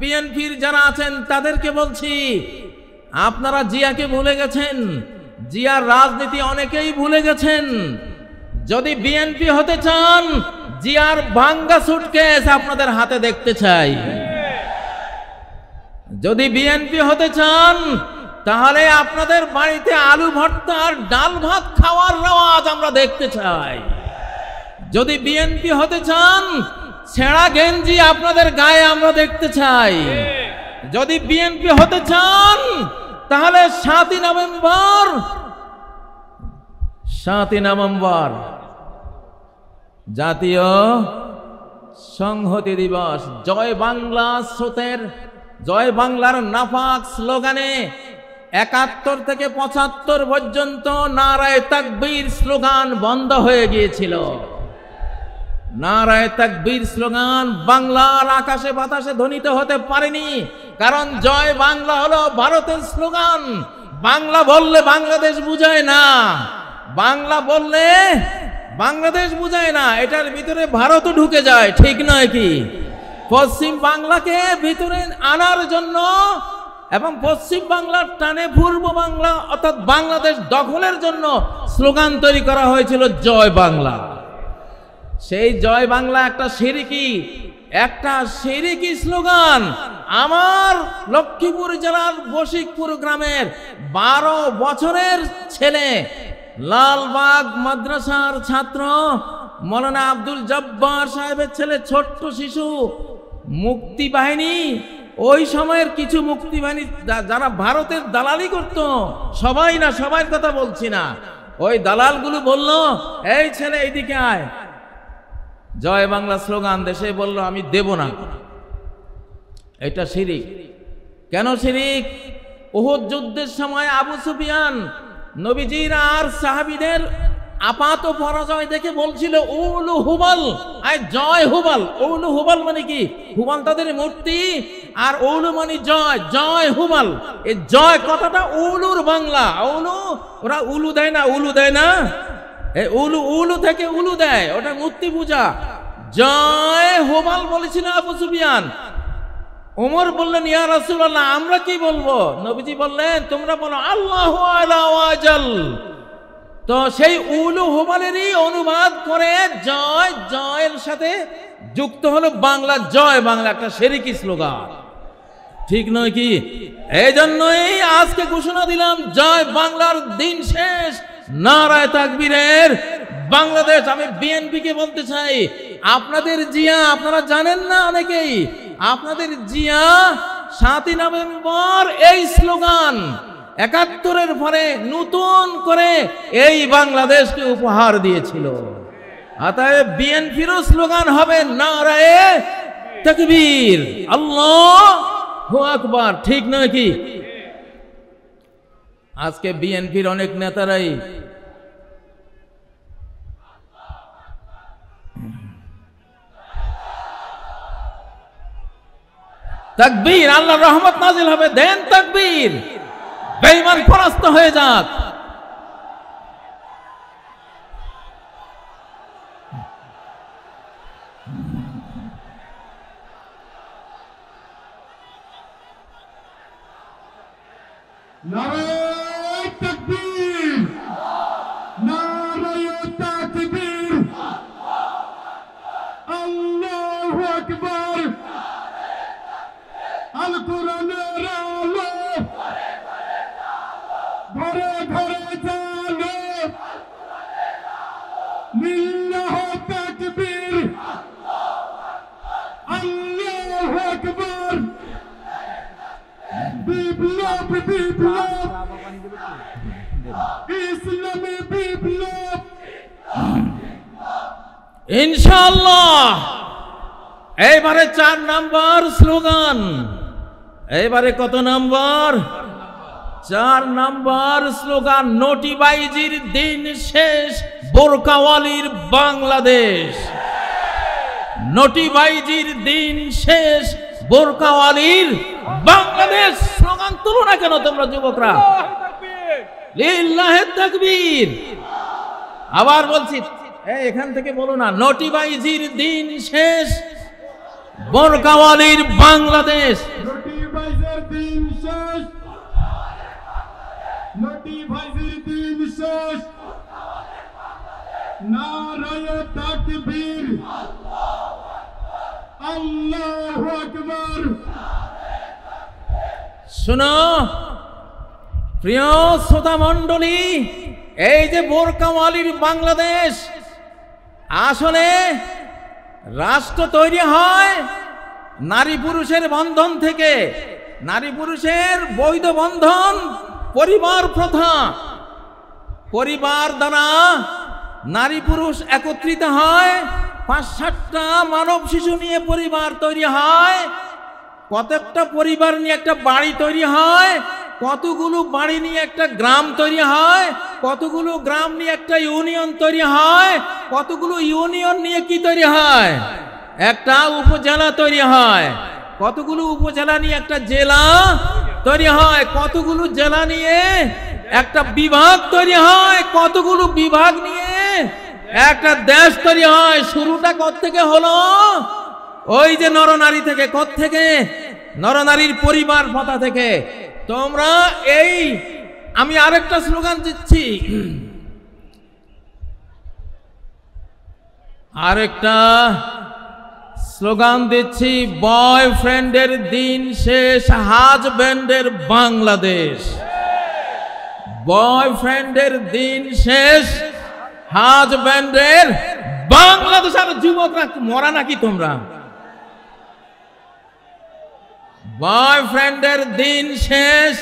বিএনপির যারা আছেন তাদেরকে বলছি, আপনারা জিয়াকে ভুলে গেছেন, জিয়ার রাজনীতি অনেকেই ভুলে গেছেন। যদি বিএনপি হতে চান, জিয়ার ভাঙ্গা সুটকেস আপনাদের হাতে দেখতে চাই। যদি বিএনপি হতে চান, তাহলে আপনাদের বাড়িতে আলু ভর্তা আর ডাল ভাত খাওয়ার রেওয়াজ আমরা দেখতে চাই। যদি বিএনপি হতে চান, ছেঁড়া গেঞ্জি আপনাদের গায়ে আমরা দেখতে চাই। যদি বিএনপি হতে চান, তাহলে 7ই নভেম্বর জাতীয় সংহতি দিবস, জয় বাংলা স্রোতের, জয় বাংলার নাফাক স্লোগানে 71 থেকে 75 পর্যন্ত নারায়ে তাকবীর স্লোগান বন্ধ হয়ে গিয়েছিল। নারায়ে তাকবীর স্লোগান বাংলার আকাশে বাতাসে ধ্বনিত হতে পারেনি, কারণ জয় বাংলা হলো ভারতের স্লোগান। বাংলা বললে বাংলাদেশ বুঝায় না, বাংলা বললে বাংলাদেশ বুঝায় না, এটার ভিতরে ভারতও ঢুকে যায়, ঠিক নয় কি? পশ্চিম বাংলাকে ভিতরে আনার জন্য এবং পশ্চিম বাংলার টানে পূর্ব বাংলা অর্থাৎ বাংলাদেশ দখলের জন্য স্লোগান তৈরি করা হয়েছিল জয় বাংলা। সেই জয় বাংলা একটা শিরকি স্লোগান। আমার লক্ষ্মীপুর জেলার বশিকপুর গ্রামের 12 বছরের ছেলে, লালবাগ মাদ্রাসার ছাত্র মৌলানা আব্দুল জব্বার সাহেবের ছেলে, ছোট্ট শিশু, মুক্তি বাহিনী, ওই সময়ের কিছু মুক্তি বাহিনী যারা ভারতের দালালি করত, সবাই না, সবার কথা বলছি না, ওই দালালগুলো বলল, এই ছেলে এইদিকে আয়, জয় বাংলা স্লোগান দেশে বলল আমি দেব না। এটা শিরিক। কেন শিরিক? উহুদ যুদ্ধের সময় আবু সুফিয়ান নবীজির আর সাহাবীদের আপাত পরাজয় দেখে বলছিল উলু হুবাল, আয় জয় হুবাল। উলু হুবাল মানে কি? হুবাল তাদের মূর্তি, আর উলু মানে জয়, জয় হুবাল। এই জয় কথাটা উলুর বাংলা। উলু, ওরা উলু দেয় না, উলু দেয় না, এই উলু, উলু থেকে উলু দেয়, ওটা মূর্তি পূজা। জয় হুবাল বলেছিল আবু সুফিয়ান। ওমর বললেন, ইয়া রাসূলুল্লাহ আমরা কি বলবো? নবীজি বললেন, তোমরা বলো আল্লাহু আলা ওয়াজাল। তো সেই উলু হুবালেরই অনুবাদ করে জয়, জয়ের সাথে যুক্ত হলো বাংলা জয় বাংলা, একটা শিরকি স্লোগান, ঠিক নয় কি? এই জন্যই আজকে ঘোষণা দিলাম জয় বাংলার দিন শেষ, নারায়ে তাকবীরের বাংলাদেশ। আমি বিএনপিকে বলতে চাই, আপনাদের জিয়া আপনারা জানেন না অনেকেই, আপনাদের জিয়া 7ই নভেম্বর এই স্লোগান 71-এর পরে নতুন করে এই বাংলাদেশকে উপহার দিয়েছিল। অতএব বিএনপিরও স্লোগান হবে নারায়ে তাকবীর, আল্লাহু আকবার, ঠিক নয় কি? আজকে বিএনপির অনেক নেতারাই তাকবীর, আল্লাহর রহমত নাজিল হবে, দেন তাকবীর, বেঈমান পরাস্ত হয়ে যাক। নারায়ে তাকবীর, নারায়ে তাকবীর, আল্লাহু আকবার। আল কোরআনের আলো ঘরে ঘরে জালো, লিল্লাহু তাকবীর, আল্লাহু আকবার। বিপ্লব বিপ্লব, ইসলামী বিপ্লব, ইনশাআল্লাহ। এইবারে 4 নম্বর স্লোগান। এইবারে কত নম্বর? 4 নম্বর স্লোগান, নোটিবাইজির দিন শেষ, বোরকাওয়ালির বাংলাদেশ। নোটিবাইজির দিন শেষ, বোরকাওয়ালির বাংলাদেশ। স্লোগান তুলো না কেন তোমরা যুবকরা? লিল্লাহি তাকবীর। আবার বলছি, এখান থেকে বলো না, নোটিবাইজির দিন শেষ, বোরকাওয়ালির বাংলাদেশ। লটি ভাইজের দিন শেষ, লটি ভাইজের দিন শেষ। নারায়ে তাকবীর, আল্লাহু আকবার। শুনো প্রিয় শ্রোতা মণ্ডলী, এই যে বোরকাওয়ালির বাংলাদেশ, আসলে রাষ্ট্র তৈরি হয় নারী পুরুষের বন্ধন থেকে। নারী পুরুষের বৈধ বন্ধন পরিবার প্রথা। পরিবার দ্বারা নারী পুরুষ একত্রিত হয়, ৫-৭টা মানব শিশু নিয়ে পরিবার তৈরি হয়। কতটা পরিবার নিয়ে একটা বাড়ি তৈরি হয়, কতগুলো বাড়ি নিয়ে একটা গ্রাম তৈরি হয়, কতগুলো গ্রাম নিয়ে একটা ইউনিয়ন তৈরি হয়, কতগুলো ইউনিয়ন নিয়ে কি তৈরি হয়, একটা উপজেলা তৈরি হয়, কতগুলো উপজেলা নিয়ে একটা জেলা তৈরি হয়, কতগুলো জেলা নিয়ে একটা বিভাগ তৈরি হয়, কতগুলো বিভাগ নিয়ে একটা দেশ তৈরি হয়। শুরুটা কোত্থেকে হলো? ওই যে নরনারী থেকে। কোত্থেকে? নরনারীর পরিবার প্রথা থেকে। তোমরা এই, আমি আরেকটা স্লোগান দিচ্ছি, বয়ফ্রেন্ডের দিন শেষ, হাজব্যান্ডের বাংলাদেশ। বয়ফ্রেন্ডের দিন শেষ, হাজব্যান্ডের বাংলাদেশ। আর যুবকরা মরা নাকি তোমরা? বয়ফ্রেন্ডের দিন শেষ,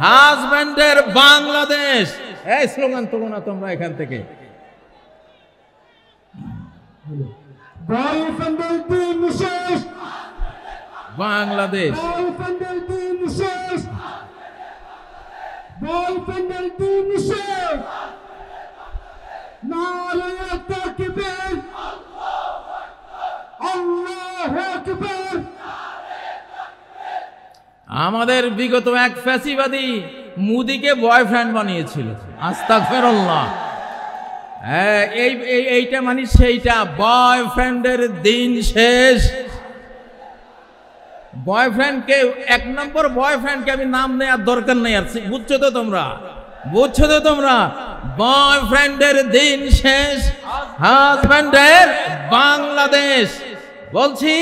হাজব্যান্ডের বাংলাদেশ। এই স্লোগান তোলো না তোমরা এখান থেকে। বয়ফ্রেন্ডের দিন শেষ, বাংলাদেশ। বয়ফ্রেন্ডের দিন শেষ, বয়ফ্রেন্ডের দিন শেষ। নারায়ে তাকবীর, আল্লাহু আকবার। আমাদের বিগত এক ফ্যাসিবাদী মুদিকে বয়ফ্রেন্ড বানিয়েছিল। আস্তাগফিরুল্লাহ। এইটা মানে সেইটা, বয়ফ্রেন্ডের দিন শেষ। বয়ফ্রেন্ডকে, ১ নম্বর বয়ফ্রেন্ডকে আমি নাম নেওয়ার দরকার নেই আর। বুঝছো তো তোমরা? বুঝছো তো তোমরা? বয়ফ্রেন্ডের দিন শেষ, হাজব্যান্ডের বাংলাদেশ। বলছি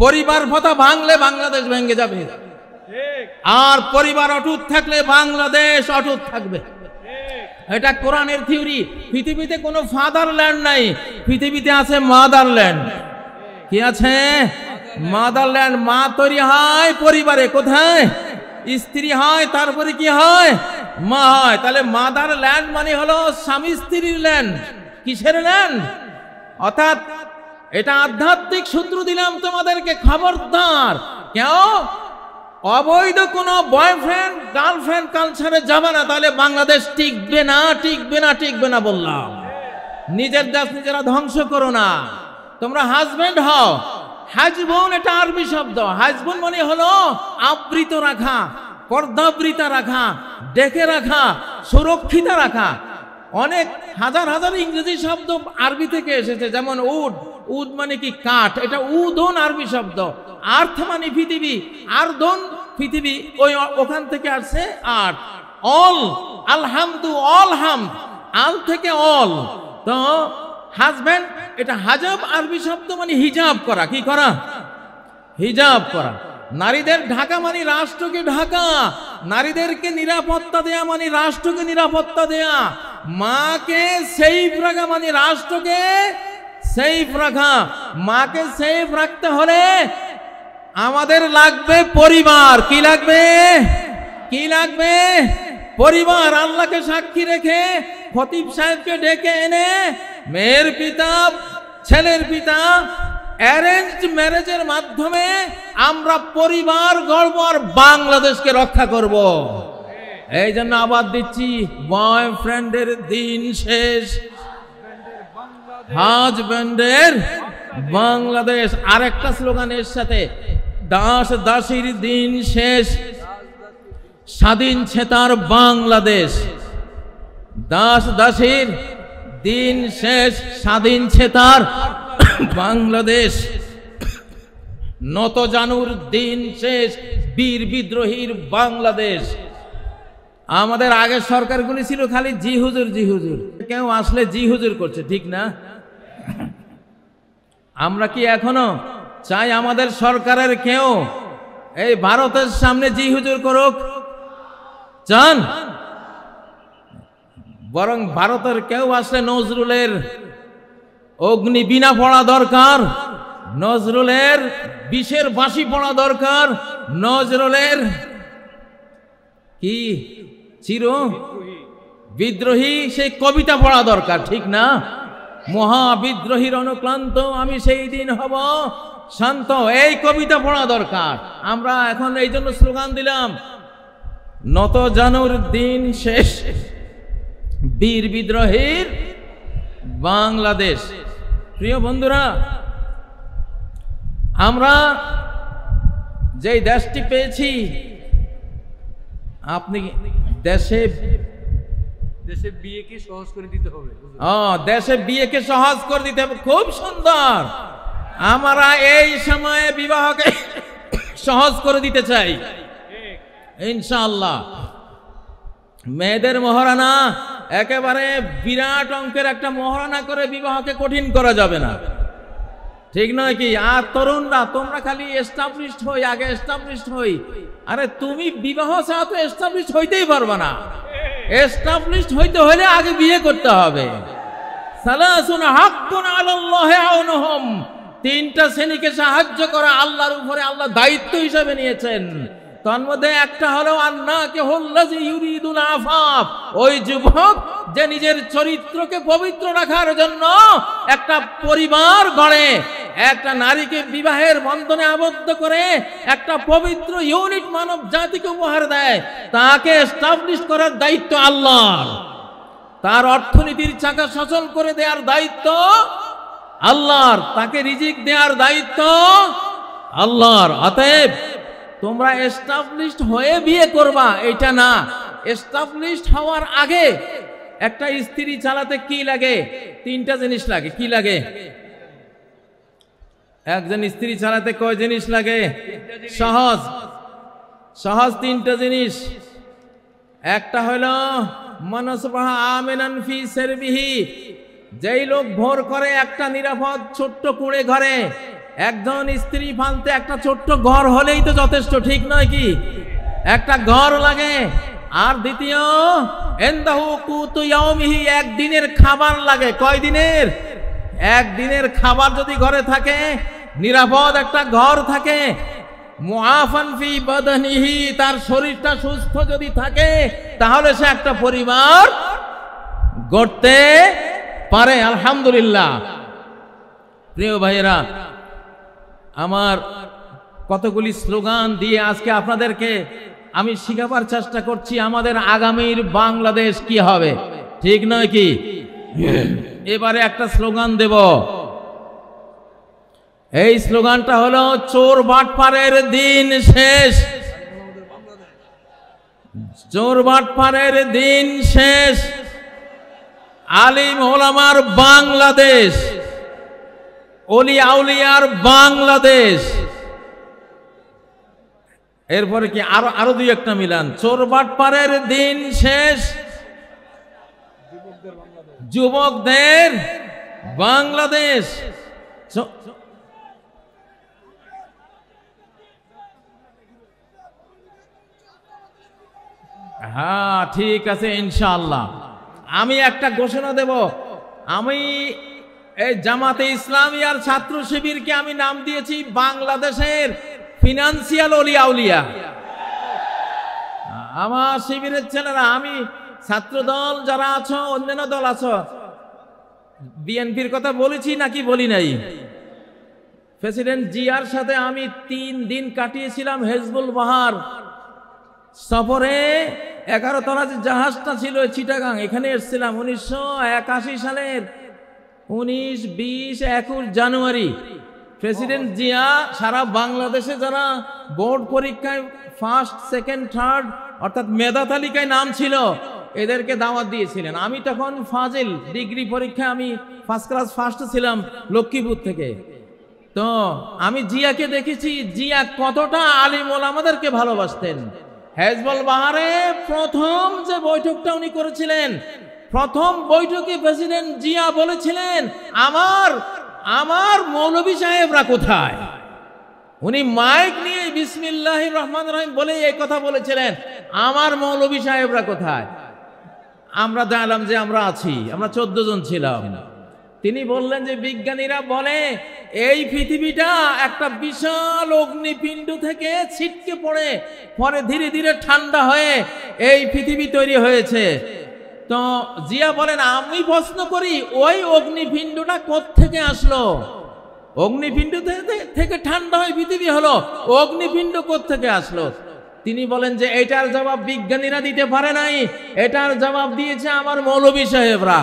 পরিবার প্রথা ভাঙলে বাংলাদেশ ভেঙে যাবে, আর পরিবার অটুট থাকলে বাংলাদেশ অটুট থাকবে। এটা কোরআনের থিওরি। পৃথিবীতে কোনো ফাদারল্যান্ড নাই, পৃথিবীতে আছে মাদারল্যান্ড। কি আছে? মাদারল্যান্ড। মা তৈরি হয় পরিবারে। কোথায়? স্ত্রী হয়, তারপরে কি হয়? মা হয়। তাহলে মাদারল্যান্ড মানে হলো স্বামী স্ত্রীর ল্যান্ড। কিসের ল্যান্ড? অর্থাৎ এটা আধ্যাত্মিক সূত্র দিলাম তোমাদেরকে, খবরদার কেউ অবৈধ কোনো বয়ফ্রেন্ড গার্লফ্রেন্ড কালচারে যাবে না, তাহলে বাংলাদেশ টিকবে না, টিকবে না, টিকবে না বললাম। নিজের দেশ নিজেরা ধ্বংস করো না। তোমরা হাজবেন্ড হও। হাজবন এটা আরবি শব্দ। হাজবন মানে হলো আবৃত রাখা, পর্দাবৃতা রাখা, ডেকে রাখা, সুরক্ষিত রাখা। অনেক হাজার হাজার ইংরেজি শব্দ আরবি থেকে এসেছে, যেমন উড। উড মানে কি? কাঠ। এটা উদন আরবি শব্দ। আর্থ মানে পৃথিবী, আর্দন পৃথিবী, ওই ওখান থেকে আসছে আর্থ। অল, আলহামদু, অল হাম, আল থেকে অল। তো হাজব্যান্ড এটা হাজাব আরবি শব্দ মানে হিজাব করা। কি করা? হিজাব করা। নারীদের ঢাকা মানে রাষ্ট্রকে ঢাকা। নারীদেরকে নিরাপত্তা দেয়া মানে রাষ্ট্রকে নিরাপত্তা দেয়া। মাকে সেফ রাখা মানে রাষ্ট্রকে সেফ রাখা। মাকে সেফ রাখতে হলে আমাদের লাগবে পরিবার। কি লাগবে? কি লাগবে? পরিবার। আল্লাহকে সাক্ষী রেখে খতিব সাহেবকে ডেকে এনে মেয়ের পিতা, ছেলের পিতা, অ্যারেঞ্জড ম্যারেজের মাধ্যমে আমরা পরিবার গড়ব আর বাংলাদেশকে রক্ষা করব। এই জন্য আবার দিচ্ছি, বয়ফ্রেন্ডের দিন শেষ, হাজব্যান্ডের বাংলাদেশ। আরেকটা স্লোগানের সাথে, দাস দাসীর দিন শেষ, স্বাধীন চেতার বাংলাদেশ। দাস দাসীর দিন শেষ, স্বাধীন চেতার বাংলাদেশ। নত জানুর দিন শেষ, বীর বিদ্রোহীর বাংলাদেশ। আমাদের আগের সরকারগুলি ছিল খালি জি হুজুর জি হুজুর, কেউ আসলে জি হুজুর করছে, ঠিক না? আমরা কি এখনো চাই আমাদের সরকারের কেউ এই ভারতের সামনে জি হুজুর করুক? চান? বরং ভারতের কেউ আসলে নজরুলের অগ্নি বীণা পড়া দরকার, নজরুলের বিষের বাঁশি পড়া দরকার, নজরুলের কি চির বিদ্রোহী সেই কবিতা পড়া দরকার, ঠিক না? মহাবিদ্রোহীর অনুক্লান্ত আমি সেই দিন হব শান্ত, এই কবিতা পড়া দরকার। আমরা এখন এই জন্য স্লোগান দিলাম, নত জানুর দিন শেষ, বীর বিদ্রোহীর বাংলাদেশ। প্রিয় বন্ধুরা, আমরা যেই দেশটি পেয়েছি, আপনি দেশে বিয়েকে সহজ করে দিতে হবে। দেশে বিয়েকে সহজ করে দিতে হবে, খুব সুন্দর। আমরা এই সময়ে বিবাহকে সহজ করে দিতে চাই ইনশাআল্লাহ। মেয়েদের মহারানা একেবারে বিরাট অঙ্কের একটা মহারানা করে বিবাহকে কঠিন করা যাবে না, ঠিক নয় কি? আর তরুণরা তোমরা খালি এস্টাবলিশড হই, আগে এস্টাবলিশড হই। আরে তুমি বিবাহ ছাড়া তো এস্টাবলিশড হইতেই পারবে না। এস্টাবলিশড হইতে হলে আগে বিয়ে করতে হবে। সালাসুন হাক্কুন আলাল্লাহি আউনুহুম, তিনটা শ্রেণীকে সাহায্য করা আল্লাহর উপরে আল্লাহ দায়িত্ব হিসেবে নিয়েছেন। তার মধ্যে একটা হলো আন্নাকে হুল্লাজি ইউরিদুল আফাফ, ওই যুবক যে নিজের চরিত্রকে পবিত্র রাখার জন্য একটা পরিবার গড়ে, একটা নারীকে বিবাহের বন্ধনে আবদ্ধ করে একটা পবিত্র ইউনিট মানব জাতিকে উপহার দেয়, তাকে এস্টাবলিশ করার দায়িত্ব আল্লাহর। তার অর্থনীতির চাকা সচল করে দেওয়ার দায়িত্ব আল্লাহর, তাকে রিজিক দেওয়ার দায়িত্ব আল্লাহর। অতএব তোমরা এস্টাবলিশড হয়ে বিয়ে করবা এটা না, এস্টাবলিশড হওয়ার আগে একটা স্ত্রী চালাতে কি লাগে? তিনটা জিনিস লাগে। কি লাগে? একজন স্ত্রী চালাতে কয় জিনিস লাগে? সহজ সহজ তিনটা জিনিস। একটা হলো মানসবাহা আমিনান ফি সারবিহি, যেই লোক ভোর করে একটা নিরাপদ ছোট্ট কুঁড়ে ঘরে, একজন স্ত্রী ফালতে একটা ছোট্ট ঘর হলেই তো যথেষ্ট, ঠিক নয় কি? একটা ঘর লাগে। আর দ্বিতীয় ইনদাহু কুতু ইয়াউমিহি, একদিনের খাবার লাগে। কয় দিনের? একদিনের খাবার যদি ঘরে থাকে, নিরাপদ একটা ঘর থাকে, মুআফান ফি বাদানিহি, তার শরীরটা সুস্থ যদি থাকে, তাহলে সে একটা পরিবার গড়তে পারে। আলহামদুলিল্লাহ। প্রিয় ভাইয়েরা আমার, কতগুলি স্লোগান দিয়ে আজকে আপনাদেরকে আমি শিখাবার চেষ্টা করছি আমাদের আগামীর বাংলাদেশ কি হবে, ঠিক নয় কি? এবারে একটা স্লোগান দেব। এই স্লোগানটা হলো চোর বাটপারের দিন শেষ। চোর বাটপারের দিন শেষ, আলিম ওলামার বাংলাদেশ, অলি আউলিয়ার বাংলাদেশ। এরপরে কি আরো দুই একটা মিলান। চোর বাটপারের দিন শেষ, যুবকদের বাংলাদেশ। হ্যাঁ, ঠিক আছে ইনশাআল্লাহ। আমি একটা ঘোষণা দেব। আমি এই জামাতে ইসলামী আর ছাত্র শিবিরকে আমি নাম দিয়েছি বাংলাদেশের ফিনান্সিয়াল অলি আউলিয়া। আমার শিবিরের ছেলেরা, আমি ছাত্র দল যারা আছো, অন্যান্য দল আছো, বিএনপির কথা বলেছি নাকি বলি নাই? প্রেসিডেন্ট জিয়ার সাথে আমি 3 দিন কাটিয়েছিলাম হেজবুল বাহার সফরে। 11 তলা যে জাহাজটা ছিল চিটাগাং, এখানে এসেছিলাম 1981 সালের 19, 20, 21 জানুয়ারি। প্রেসিডেন্ট জিয়া সারা বাংলাদেশে যারা বোর্ড পরীক্ষায় ফার্স্ট, সেকেন্ড, থার্ড অর্থাৎ মেধা তালিকায় নাম ছিল, এদেরকে দাওয়াত দিয়েছিলেন। আমি তখন ফাজিল ডিগ্রি পরীক্ষায় আমি ফার্স্ট ক্লাস ফার্স্ট ছিলাম লক্ষ্মীপুর থেকে। তো আমি জিয়াকে দেখেছি জিয়া কতটা আলিম ওলামাদেরকে ভালোবাসতেন। হেজবুল বাহারে প্রথম যে বৈঠকটা উনি করেছিলেন, প্রথম বৈঠকে প্রেসিডেন্ট জিয়া বলেছিলেন আমার মৌলভী সাহেবরা কোথায়। উনি মাইক নিয়ে বিসমিল্লাহির রহমানির রহিম বলে এই কথা বলেছিলেন, আমার মৌলভী সাহেবরা কোথায়। আমরা জানলাম যে আমরা আছি, আমরা 14 জন ছিলাম। তিনি বললেন যে বিজ্ঞানীরা বলে এই পৃথিবীটা একটা বিশাল অগ্নিপিণ্ড থেকে ছিটকে পড়ে পরে ধীরে ধীরে ঠান্ডা হয়ে এই পৃথিবী তৈরি হয়েছে। তো জিয়া বলেন আমি প্রশ্ন করি ওই অগ্নিপিণ্ডটা কোত্থেকে আসলো? অগ্নিপিণ্ড থেকে ঠান্ডা হয়ে পৃথিবী হলো, অগ্নিপিণ্ড কোত্থেকে আসলো? তিনি বলেন যে এটার জবাব বিজ্ঞানীরা দিতে পারে নাই, এটার জবাব দিয়েছে আমার মৌলভী সাহেবরা।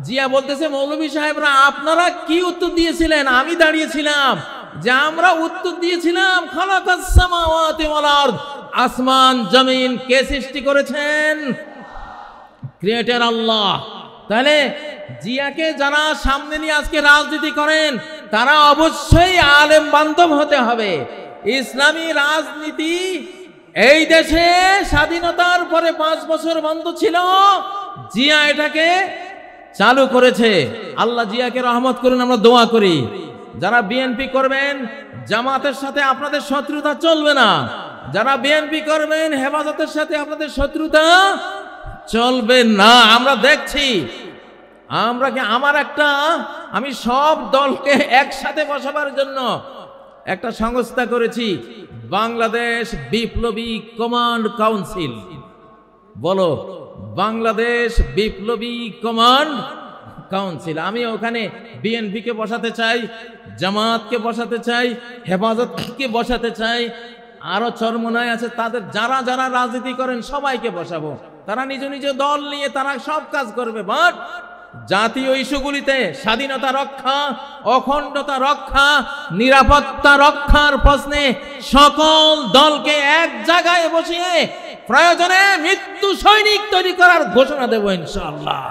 জিয়া বলতেছে মৌলভী সাহেবরা আপনারা কি উত্তর দিয়েছিলেন? আমি দাঁড়িয়েছিলাম যে আমরা উত্তর দিয়েছিলাম খালাকাস সামাওয়াতি ওয়াল আরদ, আসমান জমিন কে সৃষ্টি করেছেন? ক্রিয়েটর আল্লাহ। তাহলে জিয়াকে যারা সামনে নিয়ে আজকে রাজনীতি করেন তারা অবশ্যই আলেম বান্ধব হতে হবে। ইসলামী রাজনীতি এই দেশে স্বাধীনতার পরে 5 বছর বন্ধ ছিল, জিয়া এটাকে চালু করেছে। আল্লাহ জিয়াকে রহমত করুন, আমরা দোয়া করি। যারা বিএনপি করবেন জামাতের সাথে আপনাদের শত্রুতা চলবে না, যারা বিএনপি করবেন হেফাজতের সাথে আপনাদের শত্রুতা চলবে না। আমরা দেখছি আমি সব দলকে একসাথে বসাবার জন্য একটা সংস্থা করেছি, বাংলাদেশ বিপ্লবী কমান্ড কাউন্সিল। বলো বাংলাদেশ বিপ্লবী কমান্ড কাউন্সিল। আমি ওখানে বিএনপিকে বসাতে চাই, জামাতকে বসাতে চাই, হেফাজতকে বসাতে চাই, আরো চরমনায় আছে তাদের যারা যারা রাজনীতি করেন সবাইকে বসাবো। তারা নিজ নিজ দল নিয়ে তারা সব কাজ করবে, বাট জাতীয় ইস্যুগুলিতে স্বাধীনতা রক্ষা, অখণ্ডতা রক্ষা, নিরাপত্তা রক্ষার প্রশ্নে সকল দলকে এক জায়গায় বসিয়ে প্রয়োজনে মৃত্যু সৈনিক তৈরি করার ঘোষণা দেব ইনশাআল্লাহ।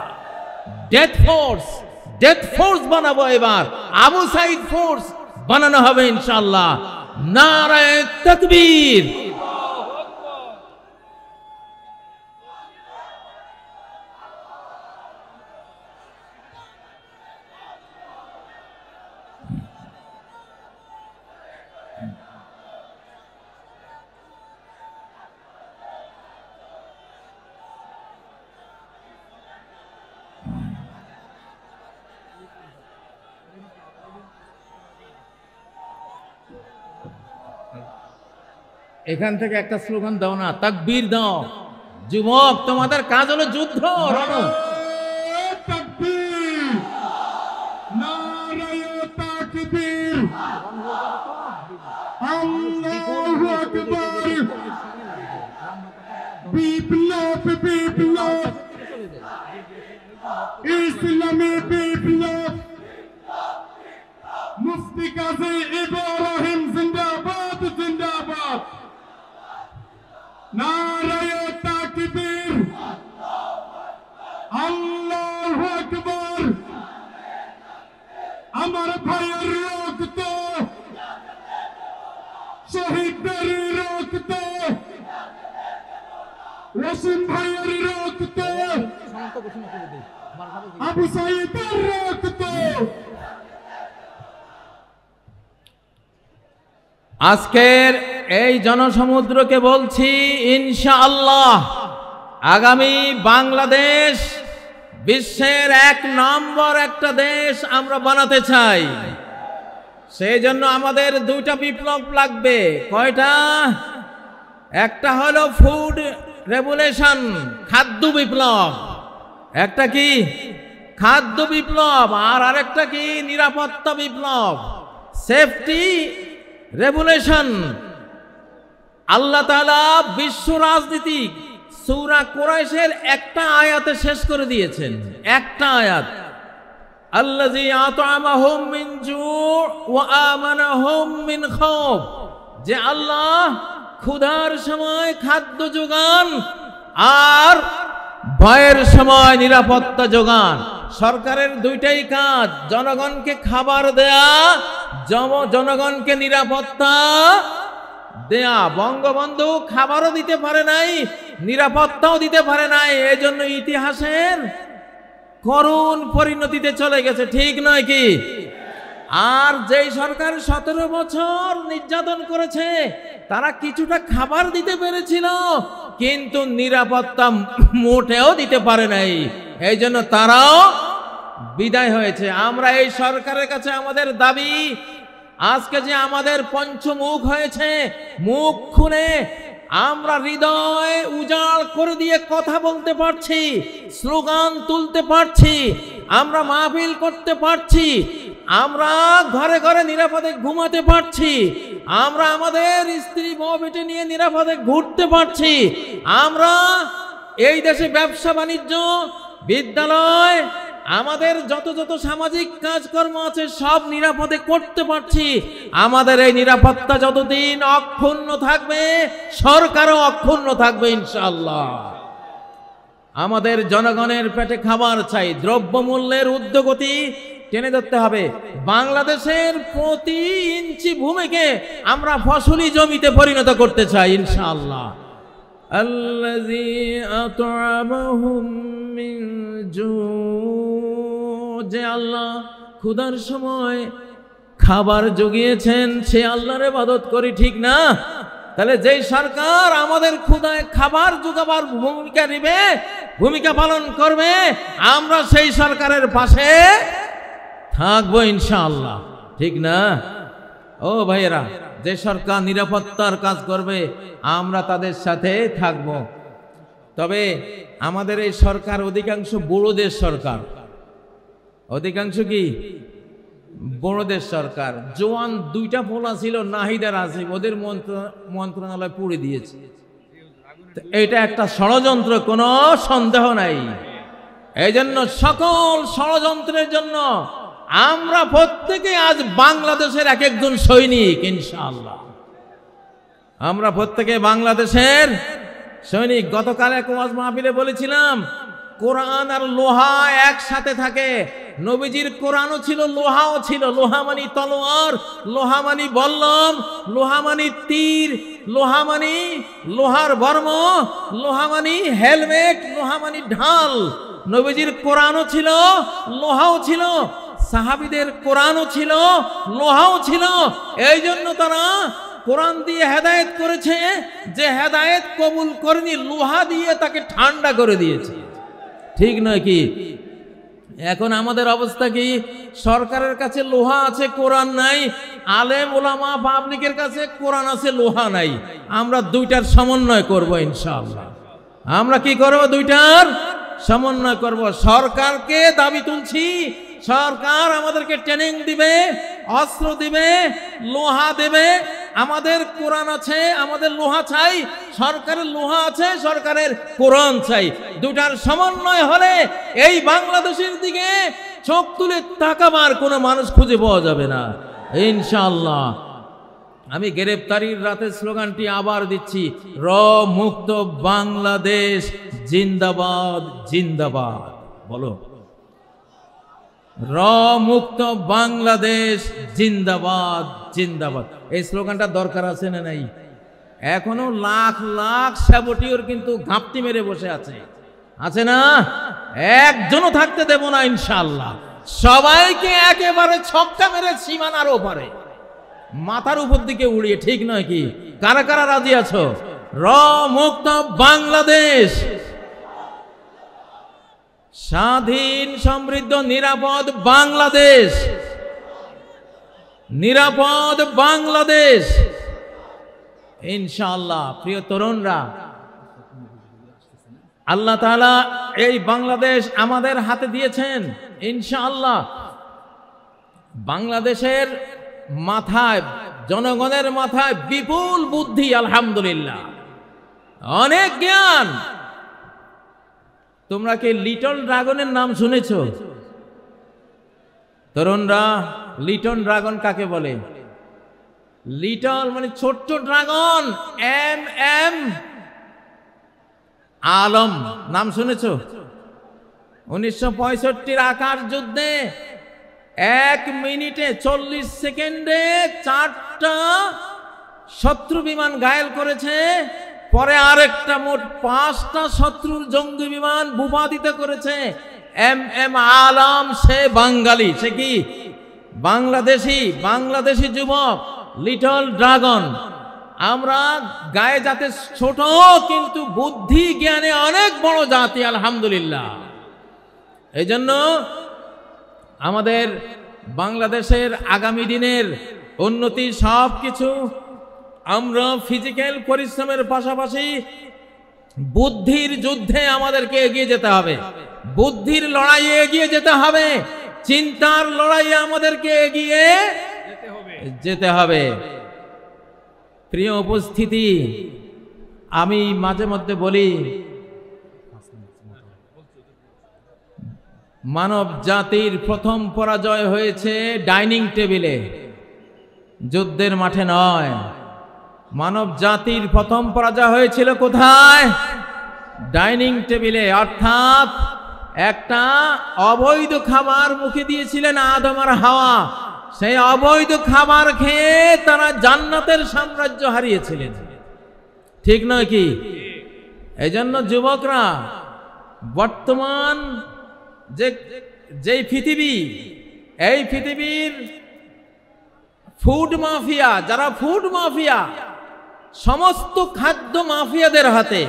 ডেথ ফোর্স বানাবো, এবার আবু সাইদ ফোর্স বানানো হবে ইনশাআল্লাহ। নারায়ে তাকবীর। এখান থেকে একটা স্লোগান দাও না, তাকবীর দাও। যুবক তোমাদের কাজ হলো যুদ্ধ। তাকবীর, নারায়ে তাকবীর, আল্লাহু আকবার। বিপ্লব বিপ্লব, ইসলামী বিপ্লব। মুফতি কাজী ইব্রাহিম জিন্দাবাদ জিন্দাবাদ। নারায়ে তাকবীর, আল্লাহু আকবার। আমার ভাইয়ের রক্ত, শহীদদের রক্ত, ওয়াসিম ভাইয়ের রক্ত, আবু সাইদের রক্ত। আজকের এই জনসমুদ্রকে বলছি ইনশাআল্লাহ আগামী বাংলাদেশ বিশ্বের 1 নম্বর একটা দেশ আমরা বানাতে চাই। সেই জন্য আমাদের 2টা বিপ্লব লাগবে। কয়টা? একটা হলো ফুড রেভলিউশন, খাদ্য বিপ্লব। একটা কি? খাদ্য বিপ্লব। আর আরেকটা কি? নিরাপত্তা বিপ্লব, সেফটি রেভলিউশন। আল্লাহ তাআলা বিশ্ব রাজনীতি সূরা কুরাইশের একটা আয়াতে শেষ করে দিয়েছেন। একটা আয়াত, আল্লাযী আত'আমাহুম মিন জু' ওয়া আমানাহুম মিন খাউফ, যে আল্লাহ ক্ষুধার সময় খাদ্য যোগান আর ভয়ের সময় নিরাপত্তা যোগান। সরকারের দুইটাই কাজ, জনগণকে খাবার দেয়া, জনগণকে নিরাপত্তা দেয়া। বঙ্গবন্ধু খাবারও দিতে পারে নাই, নিরাপত্তাও দিতে পারে নাই, এই জন্য ইতিহাসের করুণ পরিণতিতে চলে গেছে, ঠিক নয় কি? আর যেই সরকার 17 বছর নির্যাতন করেছে তারা কিছুটা খাবার দিতে পেরেছিল, কিন্তু নিরাপত্তা মোটেও দিতে পারে নাই, এই জন্য তারাও বিদায় হয়েছে। আমরা এই সরকারের কাছে আমাদের দাবি, আজকে যে আমাদের পঞ্চমুখ হয়েছে, মুখ খুলে আমরা হৃদয় উজাড় করে দিয়ে কথা বলতে পারছি, স্লোগান তুলতে পারছি, আমরা মাহফিল করতে পারছি, আমরা ঘরে ঘরে নিরাপদে ঘুমাতে পারছি, আমরা আমাদের স্ত্রী বউ বেটে নিয়ে নিরাপদে ঘুরতে পারছি, আমরা এই দেশে ব্যবসা বাণিজ্য, বিদ্যালয়, আমাদের যত যত সামাজিক কাজকর্ম আছে সব নিরাপদে করতে পারছি। আমাদের এই নিরাপত্তা যতদিন অক্ষুণ্ণ থাকবে, সরকারও অক্ষুণ্ণ থাকবে ইনশাআল্লাহ। আমাদের জনগণের পেটে খাবার চাই, দ্রব্যমূল্যের ঊর্ধ্বগতি টেনে ধরতে হবে। বাংলাদেশের প্রতি ইঞ্চি ভূমিকে আমরা ফসলি জমিতে পরিণত করতে চাই ইনশাআল্লাহ। আল্লাযী আত'আমাহুম মিন জু, যে আল্লাহ ক্ষুধার সময় খাবার জুগিয়েছেন সে আল্লাহর ইবাদত করি, ঠিক না? তাহলে যেই সরকার আমাদের ক্ষুধায় খাবার জোগাবার ভূমিকা নেবে, ভূমিকা পালন করবে, আমরা সেই সরকারের পাশে থাকবো ইনশাআল্লাহ, ঠিক না? ও ভাইয়েরা, যে সরকার নিরাপত্তার কাজ করবে আমরা তাদের সাথে থাকব। তবে আমাদের এই সরকার অধিকাংশ বড়দের সরকার, অধিকাংশ কি বড়দের সরকার। জোয়ান দুইটা পোলা ছিল নাহিদার আসিফ, ওদের মন্ত্রণালয় পুড়ে দিয়েছে। এটা একটা ষড়যন্ত্র, কোনো সন্দেহ নাই। এই জন্য সকল ষড়যন্ত্রের জন্য আমরা প্রত্যেকে আজ বাংলাদেশের এক একজন সৈনিক ইনশাআল্লাহ। আমরা প্রত্যেকে বাংলাদেশের সৈনিক। গতকাল এক ওয়াজ মাহফিলে বলেছিলাম, কোরআন আর লোহা একসাথে থাকে। নবীজির কোরআনও ছিল, লোহাও ছিল। লোহা মানি তলোয়ার, লোহা মানি বল্লম, লোহা মানি তীর, লোহা মানি লোহার বর্ম, লোহা মানি হেলমেট, লোহা মানি ঢাল। নবীজির কোরআনও ছিল, লোহাও ছিল। সাহাবীদের কোরআনও ছিল, লোহাও ছিল। এই জন্য তারা কোরআন দিয়ে হেদায়েত করেছে, যে হেদায়েত কবুল করেনি লোহা দিয়ে তাকে ঠান্ডা করে দিয়েছে, ঠিক নয় কি? এখন আমাদের অবস্থা কি? সরকারের কাছে লোহা আছে, কোরআন নাই। আলেম ওলামা পাবলিকের কাছে কোরআন আছে, লোহা নাই। আমরা দুইটার সমন্বয় করব ইনশাআল্লাহ। আমরা কি করব? দুইটার সমন্বয় করব। সরকারকে দাবি তুলছি, সরকার আমাদেরকে ট্রেনিং দিবে, অস্ত্র দিবে, লোহা দেবে। আমাদের কোরআন আছে, আমাদের লোহা চাই। সরকারের লোহা আছে, সরকারের কোরআন চাই। দুটার সমন্বয় হলে এই বাংলাদেশের দিকে চোখ তুলে তাকাবার কোনো মানুষ খুঁজে পাওয়া যাবে না ইনশাআল্লাহ। আমি গ্রেফতারির রাতের স্লোগানটি আবার দিচ্ছি, র মুক্ত বাংলাদেশ জিন্দাবাদ জিন্দাবাদ। বলো, র মুক্ত বাংলাদেশ জিন্দাবাদ জিন্দাবাদ। এই স্লোগানটা দরকার আছে না নাই? এখনো লাখ লাখ সাবটিওর কিন্তু ঘাপটি মেরে বসে আছে, আছে না? একজনও থাকতে দেব না ইনশাআল্লাহ। সবাইকে একেবারে ছক্কা মেরে সীমানার ওপারে, মাথার উপর দিকে উড়িয়ে, ঠিক নয় কি? কারা কারা রাজি আছো? র মুক্ত বাংলাদেশ, স্বাধীন সমৃদ্ধ নিরাপদ বাংলাদেশ, নিরাপদ বাংলাদেশ ইনশাআল্লাহ। প্রিয় তরুণরা, আল্লাহ তাআলা এই বাংলাদেশ আমাদের হাতে দিয়েছেন ইনশাআল্লাহ। বাংলাদেশের মাথায়, জনগণের মাথায় বিপুল বুদ্ধি, আলহামদুলিল্লাহ, অনেক জ্ঞান। তোমরা কি লিটল ড্রাগনের নাম শুনেছ? তরুণরা, লিটল ড্রাগন কাকে বলে? লিটল মানে ছোট্ট ড্রাগন, এম এম আলম নাম শুনেছ? 1965 আকাশ যুদ্ধে 1 মিনিটে 40 সেকেন্ডে 4টা শত্রু বিমান ঘায়েল করেছে। পরে আরেকটা মোট 5টা শত্রুর জঙ্গি বিমান ভূপাতিত করেছে। এম আলম, সে বাঙালি, সে কি বাংলাদেশি যুবক, লিটল ড্রাগন। আমরা গায়ে যাতে ছোট কিন্তু বুদ্ধি জ্ঞানে অনেক বড় জাতি, আলহামদুলিল্লাহ। এই জন্য আমাদের বাংলাদেশের আগামী দিনের উন্নতি সব কিছু আমরা ফিজিক্যাল পরিশ্রমের পাশাপাশি বুদ্ধির যুদ্ধে আমাদেরকে এগিয়ে যেতে হবে, বুদ্ধির লড়াইয়ে এগিয়ে যেতে হবে, চিন্তার লড়াইয়ে আমাদেরকে এগিয়ে যেতে হবে। প্রিয় উপস্থিতি, আমি মাঝে মধ্যে বলি মানব জাতির প্রথম পরাজয় হয়েছে ডাইনিং টেবিলে, যুদ্ধের মাঠে নয়। মানব জাতির প্রথম পরাজয় হয়েছিল কোথায়? ডাইনিং টেবিলে। অর্থাৎ একটা অবৈধ খাবার মুখে দিয়েছিলেন আদম আর হাওয়া, সেই অবৈধ খাবার খেয়ে তারা জান্নাতের সাম্রাজ্য হারিয়েছিলেন, ঠিক নয় কি? এই জন্য যুবকরা, বর্তমান যে পৃথিবী, এই পৃথিবীর ফুড মাফিয়া, যারা ফুড মাফিয়া, সমস্ত খাদ্য মাফিয়াদের হাতে,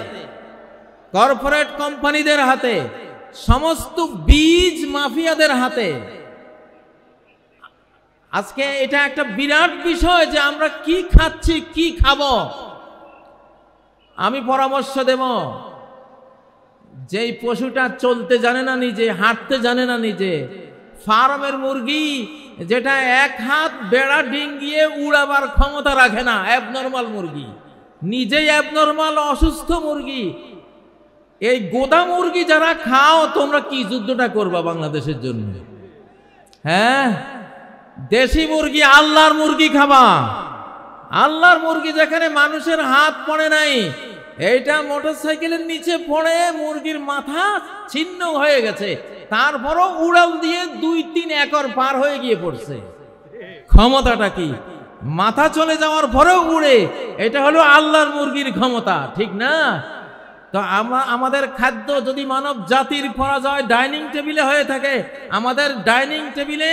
কর্পোরেট কোম্পানিদের হাতে, সমস্ত বীজ মাফিয়াদের হাতে। আজকে এটা একটা বিরাট বিষয় যে আমরা কি খাচ্ছি, কি খাবো। আমি পরামর্শ দেব, যেই পশুটা চলতে জানে না নিজে, হাঁটতে জানে না নিজে, ফার্মের মুরগি যেটা 1 হাত বেড়া ডিঙ্গিয়ে উড়াবার ক্ষমতা রাখে না, অ্যাবনর্মাল মুরগি, নিজেই অ্যাবনর্মাল অসুস্থ মুরগি, এই গোদা মুরগি যারা খাও, তোমরা কি যুদ্ধটা করবা বাংলাদেশের জন্য? হ্যাঁ, দেশি মুরগি, আল্লাহর মুরগি খাবা। আল্লাহর মুরগি যেখানে মানুষের হাত পড়ে নাই, এইটা মোটরসাইকেলের নিচে পড়ে মুরগির মাথা ছিন্ন হয়ে গেছে, তারপরও উড়াল দিয়ে 2-3 একর পার হয়ে গিয়ে পড়ছে। ক্ষমতাটা কি? মাথা চলে যাওয়ার পরেও উড়ে। এটা হলো আল্লাহর মুরগির ক্ষমতা, ঠিক না? তো আমাদের খাদ্য যদি মানব জাতির পরাজয় ডাইনিং টেবিলে হয়ে থাকে, আমাদের ডাইনিং টেবিলে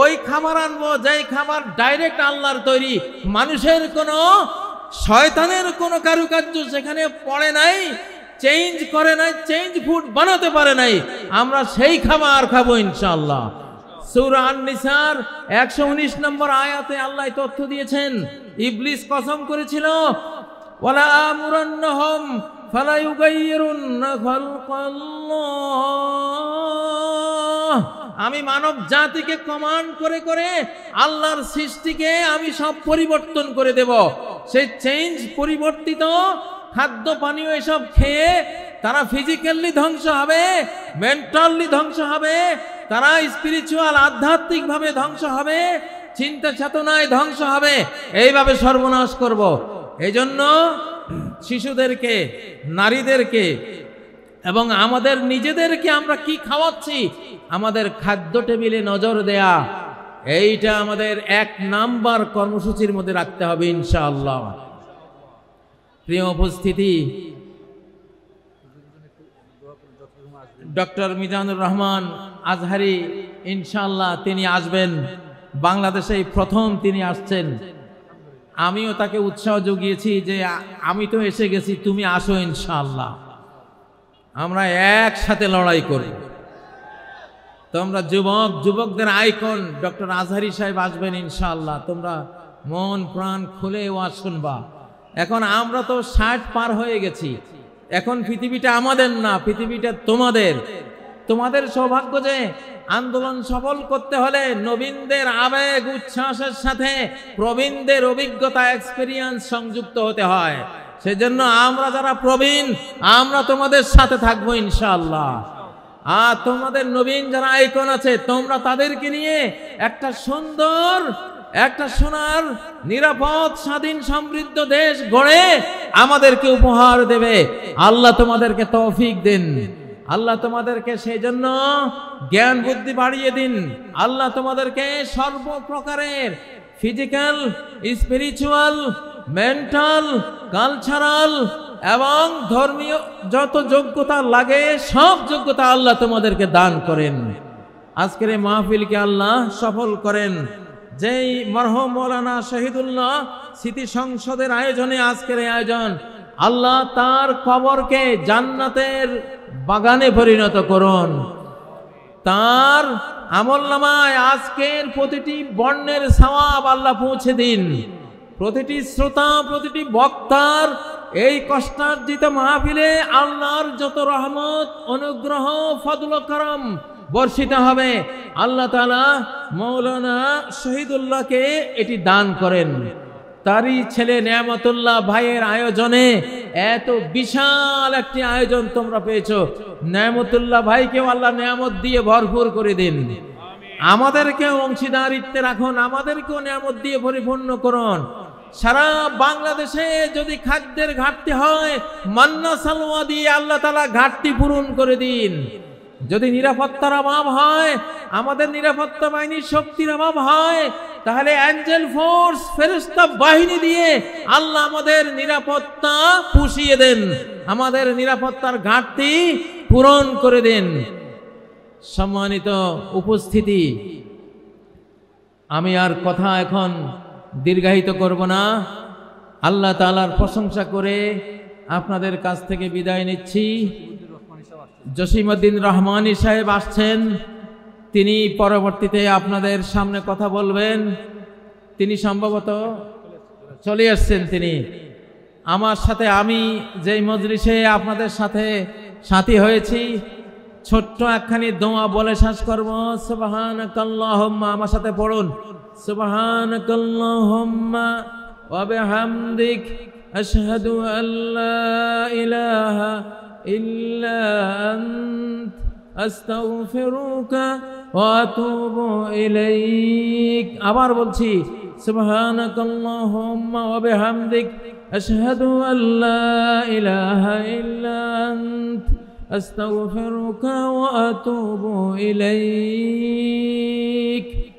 ওই খাবার আনবো যেই খাবার ডাইরেক্ট আল্লাহর তৈরি, মানুষের কোনো, শয়তানের কোনো কারুকার্য সেখানে পড়ে নাই, চেঞ্জ করে নাই, চেঞ্জ ফুড বানাতে পারে নাই। আমরা সেই খাবার খাবো ইনশাআল্লাহ। সূরা আন-নিসার 119 নম্বর আয়াতে আল্লাহ তথ্য দিয়েছেন। ইবলিস কসম করেছিল, ওয়ালা আমুরান্নাহুম ফালা ইউগাইয়িরুন্না খালকাল্লাহ, আমি মানব জাতিকে কমান্ড করে করে আল্লাহর সৃষ্টিকে আমি সব পরিবর্তন করে দেব। সেই চেঞ্জ, পরিবর্তিত খাদ্য পানীয় এসব খেয়ে তারা ফিজিক্যালি ধ্বংস হবে, মেন্টালি ধ্বংস হবে, তারা স্পিরিচুয়াল, আধ্যাত্মিক ভাবে ধ্বংস হবে, চিন্তা চেতনায় ধ্বংস হবে। এইভাবে সর্বনাশ করব। এই জন্য শিশুদেরকে, নারীদেরকে এবং আমাদের নিজেদেরকে আমরা কি খাওয়াচ্ছি, আমাদের খাদ্য টেবিলে নজর দেয়া, এইটা আমাদের 1 নাম্বার কর্মসূচির মধ্যে রাখতে হবে ইনশাআল্লাহ। প্রিয় উপস্থিতি, ডক্টর মিজানুর রহমান আজহারি ইনশাআল্লাহ তিনি আসবেন বাংলাদেশে, প্রথম তিনি আসছেন। আমিও তাকে উৎসাহ জুগিয়েছি যে আমি তো এসে গেছি, তুমি আসো ইনশাআল্লাহ, আমরা একসাথে লড়াই করব। তোমরা যুবকদের আইকন ডক্টর আজহারি সাহেব আসবেন ইনশাআল্লাহ, তোমরা মন প্রাণ খুলে ওয়াজ শুনবা। এখন আমরা তো 60 পার হয়ে গেছি, এখন পৃথিবীটা আমাদের না, পৃথিবীটা তোমাদের। তোমাদের সৌভাগ্য যে আন্দোলন সফল করতে হলে নবীনদের আবেগ উচ্ছ্বাসের সাথে প্রবীণদের অভিজ্ঞতা, এক্সপেরিয়েন্স সংযুক্ত হতে হয়। সেজন্য আমরা যারা প্রবীণ, আমরা তোমাদের সাথে থাকবো ইনশাআল্লাহ। আর তোমাদের নবীন যারা আইকন আছে, তোমরা তাদেরকে নিয়ে একটা সুন্দর, একটা সোনার, নিরাপদ, স্বাধীন, সমৃদ্ধ দেশ গড়ে আমাদেরকে উপহার দেবে। আল্লাহ তোমাদেরকে তৌফিক দেন। আল্লাহ তোমাদেরকে সেই জন্য জ্ঞান বুদ্ধি বাড়িয়ে দিন। আল্লাহ তোমাদেরকে সর্বপ্রকারের ফিজিক্যাল, স্পিরিচুয়াল, মেন্টাল, কালচারাল এবং ধর্মীয় যত যোগ্যতা লাগে সব যোগ্যতা আল্লাহ তোমাদেরকে দান করেন। আজকের এই মাহফিলকে আল্লাহ সফল করেন। যেই মরহুম মৌলানা শহীদুল্লাহ স্মৃতি সংসদের আয়োজনে আজকের এই আয়োজন, আল্লাহ তার কবরকে জান্নাতের বাগানে পরিণত করুন। তার আমলনামায় আজকের প্রতিটি বর্ণের সওয়াব আল্লাহ পৌঁছে দিন। প্রতিটি শ্রোতা, প্রতিটি বক্তার এই কষ্টার্জিত মাহফিলে আল্লাহর যত রহমত, অনুগ্রহ, ফজল করম বর্ষিত হবে, আল্লাহ তাআলা মৌলানা শহীদুল্লাহকে এটি দান করেন। তারই ছেলে নেয়ামতুল্লাহ ভাইয়ের আয়োজনে এত বিশাল একটি আয়োজন তোমরা পেয়েছো। নেয়ামতুল্লাহ ভাইকেও আল্লাহ নেয়ামত দিয়ে ভরপুর করে দিন। আমাদেরকেও অংশীদারিত্বে রাখুন, আমাদেরকেও নেয়ামত দিয়ে পরিপূর্ণ করুন। সারা বাংলাদেশে যদি খাদ্যের ঘাটতি হয়, মান্না সালওয়া দিয়ে আল্লাহ তাআলা ঘাটতি পূরণ করে দিন। যদি নিরাপত্তার অভাব হয়, আমাদের নিরাপত্তা বাহিনীর শক্তির অভাব হয়, তাহলে অ্যাঞ্জেল ফোর্স, ফেরেশতা বাহিনী দিয়ে আল্লাহ আমাদের নিরাপত্তা পুষিয়ে দেন, আমাদের নিরাপত্তার ঘাটতি পূরণ করে দেন। সম্মানিত উপস্থিতি, আমি আর কথা এখন দীর্ঘায়িত করব না। আল্লাহ তাআলার প্রশংসা করে আপনাদের কাছ থেকে বিদায় নিচ্ছি। জসিমউদ্দিন রহমানী সাহেব আসছেন, তিনি পরবর্তীতে আপনাদের সামনে কথা বলবেন। তিনি সম্ভবত চলে আসছেন। তিনি আমার সাথে, আমি যেই মজলিসে আপনাদের সাথে সাথী হয়েছি, ছোট্ট একখানি দোয়া বলে শেষ করব। সুবহানাকাল্লাহুম্মা, আমার সাথে পড়ুন, সুবহানাকাল্লাহুম্মা ওয়া বিহামদিক আশহাদু আল্লা ইলাহা ইল্লা আনত আস্তাগফিরুকা ওয়া আতুবু ইলাইক। আবার বলছি, সুবহানাকাল্লাহুম্মা ওয়া বিহামদিক আশহাদু আল্লা ইলাহা ইল্লা আনত আস্তাগফিরুকা ওয়া আতুবু ইলাইক।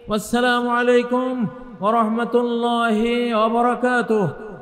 ওয়াসসালামু আলাইকুম ওয়া রাহমাতুল্লাহি ওয়া বারাকাতুহু।